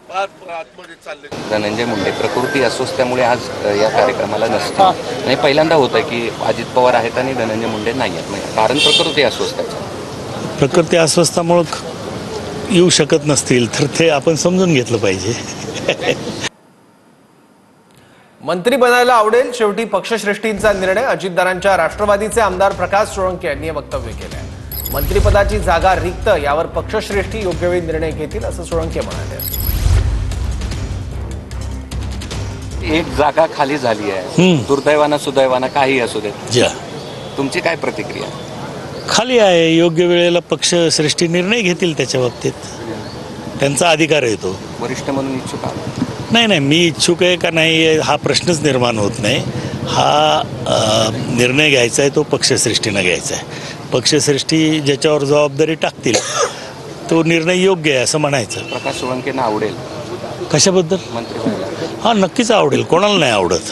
धनंजय मुंडे प्रकृती अस्वस्थ्यामुळे आज या कार्यक्रमाला नसते आणि पहिल्यांदा होत आहे की अजित पवार आहेत आणि धनंजय मुंडे नाही आहेत, कारण प्रकृती अस्वस्थाचं. प्रकृती अस्वस्थामुळे येऊ शकत नसतील तर ते आपण समजून घेतलं पाहिजे. मंत्री बनायला आवडेल, शेवटी पक्षश्रेष्ठींचा निर्णय. अजितदारांच्या राष्ट्रवादीचे आमदार प्रकाश सोळंके यांनी वक्तव्य केले आहे. मंत्रिपदाची जागा रिक्त यावर पक्षश्रेष्ठी योग्य वेळी निर्णय घेतील असं सोळंके म्हणाले. एक जागा खाली झाली आहे, दुर्दैवानं सुदैवानं काही असू दे, तुमची काय प्रतिक्रिया? खाली आहे, योग्य वेळेला पक्षश्रेष्ठी निर्णय घेतील त्याच्या बाबतीत, त्यांचा अधिकार आहे तो. वरिष्ठ म्हणून इच्छुक आहात? नाही, मी इच्छुक आहे का नाही हा प्रश्नच निर्माण होत नाही. हा निर्णय घ्यायचा आहे तो पक्षश्रेष्ठीनं घ्यायचा आहे. पक्षश्रेष्ठी ज्याच्यावर जबाबदारी टाकतील तो निर्णय योग्य आहे असं म्हणायचं. प्रकाश सोळंकेंना आवडेल कशाबद्दल? मंत्री व्हायला? हां, नक्कीच आवडेल, कोणाला नाही आवडत.